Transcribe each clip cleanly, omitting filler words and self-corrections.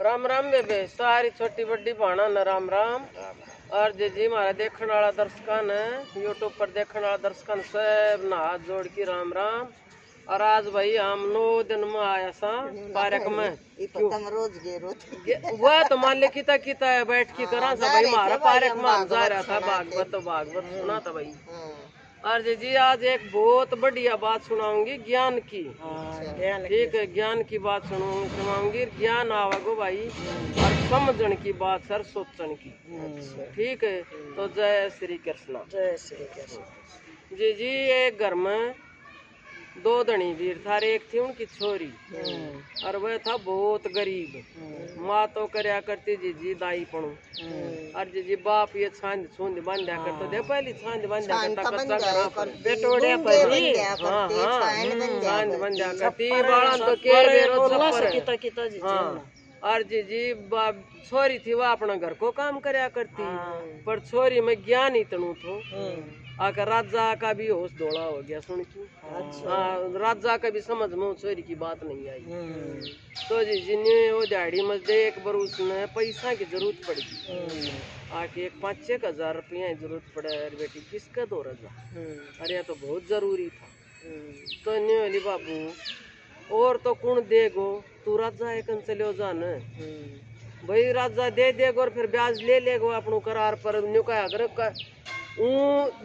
राम राम बेबे सारी छोटी बड़ी भाणा न राम राम। और जी हमारा देखने वाला दर्शकन यूट्यूब पर देखने वाला दर्शकन सब न हाथ जोड़ की राम राम। और आज भाई हम 9 दिन में आया सा पार्क में वह तो मान ले किता है बैठ की करा सा भाई हमारा पार्क में हम जा रहा था भागवत सुना था भाई। और जी आज एक बहुत बढ़िया बात सुनाऊंगी ज्ञान की। ठीक है ज्ञान की बात सुनाऊंगी ज्ञान आवागो भाई और समझन की बात सर सोचन की। ठीक है तो जय श्री कृष्ण। जय श्री कृष्ण। जी एक घर में 2 धनी वीर था। एक थी उनकी छोरी और वह था बहुत गरीब। माँ तो करया करती जी दाई पणु और जी बाप ये छांद छूंद बांधा करते दे पहली छांद बांधा करता कच्चा घरा पर बेटोड़े पर जी हाँ छांद बांधा करती बाळा तो के बेरो छप्पर। हाँ और जी छोरी थी वह अपना घर को काम करया करती पर छोरी में ज्ञान इतनु थो आकर राजा का भी होश दौड़ा हो गया सुन की। राजा का भी समझ में छोरी की बात नहीं आई। तो जी जिन्हें वो दिहाड़ी में एक बार उसने पैसा की जरूरत पड़ गई आके 5-6 हजार रुपया की जरूरत पड़े। अरे बेटी किसका दो रजा अरे ये तो बहुत जरूरी था। तो नहीं बाबू और तो कौन देगो तू राजा एक चलो जान भाई राजा दे देगो और फिर ब्याज ले लेगो अपनो करार पर न्यू का अगर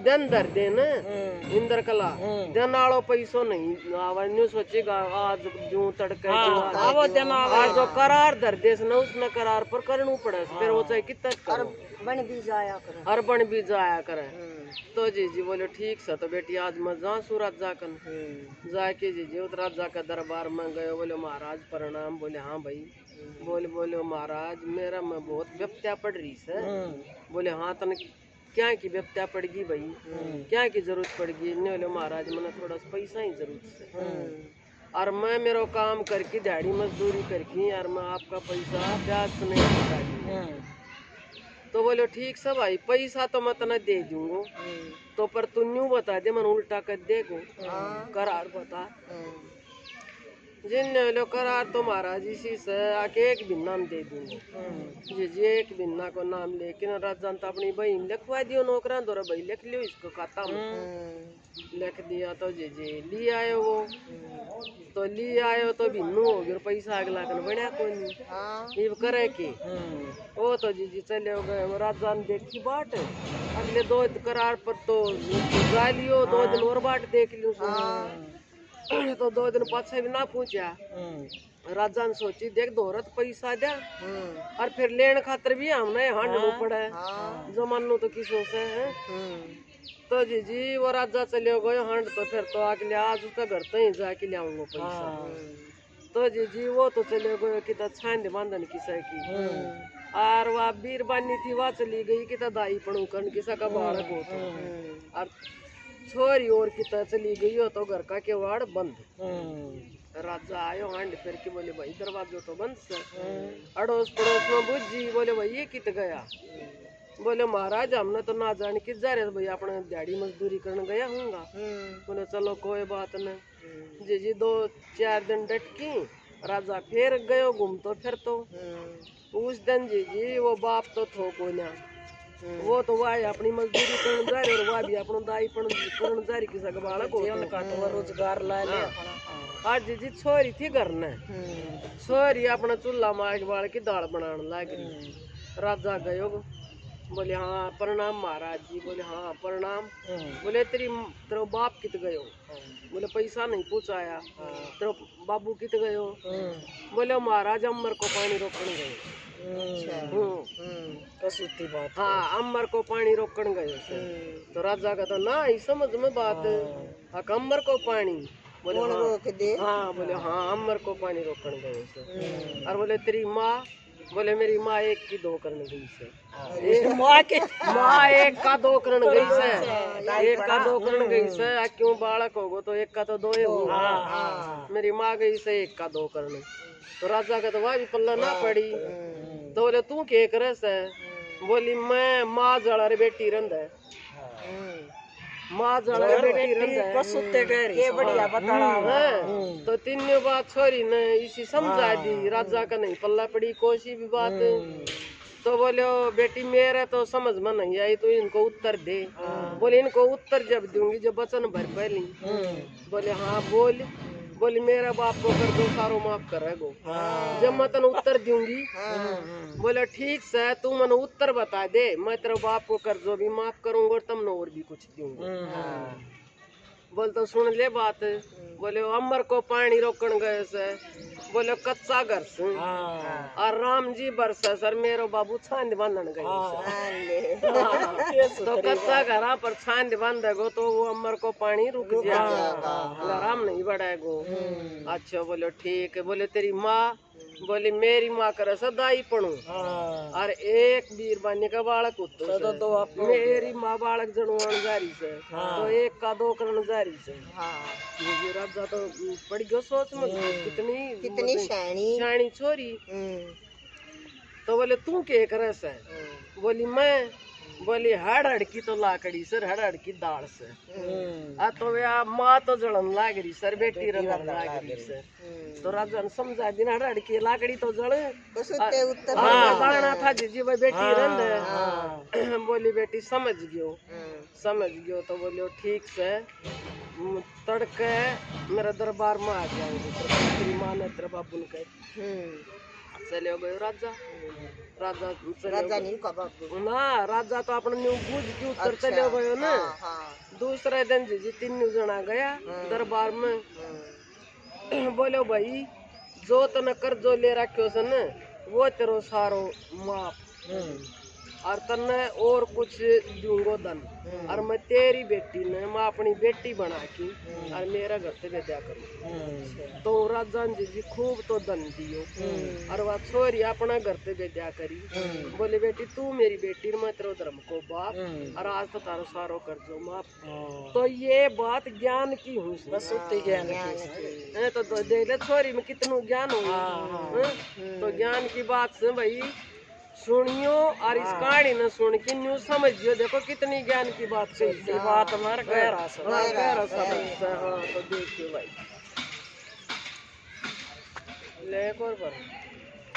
दिन दर देन इंद्र कला दिन आलो पैसो नहीं आवा न्यू सोचेगा आज जू तड़के आज जो करार दर देस न उसने करार पर करनू पड़े फिर वो चाहे कितना करो बन भी जाया करे हर बन भी जाया करे। तो जी बोले ठीक से तो बेटी आज मैं जा सूरज जाकन जाके जी उस राजा का दरबार में गए। बोले महाराज प्रणाम। बोले हाँ भाई बोले महाराज मेरा में बहुत व्यप्त्या पड़ रही से। बोले हाँ तन क्या की व्यप्त्या पड़गी भाई क्या की जरूरत पड़गी। बोले महाराज मैंने थोड़ा सा पैसा ही जरूरत से और मैं मेरा काम करके दिहाड़ी मजदूरी करके और मैं आपका पैसा ब्याज से नहीं चुका। तो बोले ठीक सब भाई पैसा तो मैं तना दे दूंगो तो पर तू न्यू बता दे मन उल्टा कर देगो करार बता। जिन लो करार तो महाराज इसी से आके एक भी नाम दे दूंगा जी एक भी ना को नाम लेकिन राजा तो अपनी बहन लिखवा दियो नौकरा दो भाई लिख लियो इसको खाता में लिख दिया। तो जी ली आयो वो तो ली आयो तो भिन्नू हो गया पैसा अगला कन बढ़िया कोई ये करे की वो तो जी चले गए। राजा ने देखी बाट अगले 2 करार पर तो जा लियो 2 दिन और बाट देख लियो तो 2 दिन पाछे भी ना पूछा। राजा ने सोची देख दोहरत पैसा दे और फिर लेन खातर भी हमने हांडनो पड़े जमानो तो किसो से है। तो जी वो राजा चले गए हांड तो फिर तो अगले आज उसका घर तो ही जाके ले आऊंगा पैसा। तो जी वो तो चले गए कि छांद बांधन किसा की और वह बीरबानी थी वह चली गई कि दाई पड़ू कन किसा का बालक हो तो और छोरी और की चली गई हो तो घर का केवाड़ बंद। राजा आयो हांड फिर के बोले भाई दरवाजा तो बंद से अड़ोस पड़ोस में बुझी। बोले भाई ये कित गया। बोले महाराज हमने तो ना जान के जा रहे भाई अपने दिहाड़ी मजदूरी करने गया हूँगा। बोले चलो कोई बात नहीं जी 2-4 दिन डटकी राजा फिर गयो घूमतो फिर तो उस दिन जी वो बाप तो थो को ना वो तो वाह अपनी मजदूरी करने जा रहे और वाह भी अपना दाई पण करने जा रही किसा बालक हो रोजगार ला ले आज जी छोरी थी घर ने छोरी अपना चूल्हा मार बाल की दाल बनाने लग रही। राजा गयो बोले हाँ प्रणाम महाराज जी। बोले हाँ प्रणाम। बोले तेरे बाप कित गयो। बोले पैसा नहीं पूछाया। तेरे बाबू कित गयो। बोले महाराज अमर को पानी रोकने गए। कसूती बात हाँ अमर को पानी रोकने गए। तो राजा का तो ना ही समझ में बात अमर को पानी। बोले हाँ बोले हाँ अमर को पानी रोकने गए। और बोले तेरी माँ। बोले मेरी माँ 1 की 2 करने गई से माँ 1 का 2 करने गई से 1 का 2 करने गई से क्यों बालक होगो तो 1 का तो 2 ही होगा। मेरी माँ गई से 1 का 2 करने। तो राजा का तो वह भी पल्ला ना पड़ी। तो बोले तू के करे से। बोली मैं माँ जड़ा रे बेटी रंद है माँ जड़ा बेटी रंदा कसुते गहरी ये बढ़िया बताड़ा तो तीनों बात छोरी ने इसी समझा दी राजा का नहीं पल्ला पड़ी कोसी भी बात तो बोलो बेटी मेरे तो समझ में नहीं आई तो इनको उत्तर दे। बोले इनको उत्तर जब दूंगी जब वचन भर पहली। बोले हाँ बोल। बोली मेरा बाप को कर दो सारो माफ करेगो जब मैं तन उत्तर दूंगी। बोले ठीक से तू मन उत्तर बता दे मैं तेरे बाप को कर जो भी माफ करूंगा और तुमने और भी कुछ दूंगा। बोल तो सुन ले बात। बोले अमर को पानी रोकन गए से बोले कच्चा घर से और राम जी बरसे सर मेरो बाबू छांद बांधन गए तो कच्चा घरा पर छांद बांधेगो तो वो अमर को पानी रुक जाएगा राम नहीं बढ़ाएगो। अच्छा बोले ठीक है। बोले तेरी माँ बोली मेरी माँ करे सदाई पढ़ू और एक बीरबानी का बालक उत्तो तो मेरी माँ बालक जनुआन जारी से तो एक का दो करण जारी से। ये राजा तो पड़ गयो सोच में कितनी शानी छोरी। तो बोले तू के करे से बोली मैं बोली हड़ की तो लाकड़ी सर हड़ की दाल से आ तो माँ तो जलन लाग रही सर बेटी रंधन लाग रही सर। तो राजा ने समझा दिन हड़ की लाकड़ी तो जल था जी भाई बेटी रंध। बोली बेटी समझ गयो तो बोलियो ठीक से तड़के मेरे दरबार में आ जाएंगे तेरी माँ ने तेरे बाबू ने कहे चले गयो राजा। राजा नहीं ना राजा तो अपने न्यू बूझ के उत्तर चले गयो ना। दूसरे दिन जी तीन जना गया दरबार में। बोलो भाई जो तने कर्जो ले रखो से न वो तेरो सारो माफ और तने और कुछ दूंगो धन और मैं तेरी बेटी ने मैं अपनी बेटी बना की और मेरा घर से विदा करूँ। तो राजा जी खूब तो धन दियो और वह छोरी अपना घर से विदा करी। बोले बेटी तू मेरी बेटी मैं तेरो धर्म को बाप और आज तो तारो सारो कर दो माफ। तो ये बात ज्ञान की हूँ ज्ञान तो दे ले छोरी में कितनू ज्ञान हो। तो ज्ञान की बात से भाई सुनियो और इस कहानी ने सुन के न्यू समझियो देखो कितनी ज्ञान की बात कही बात हमारा गहरा तो देखियो भाई ले एक और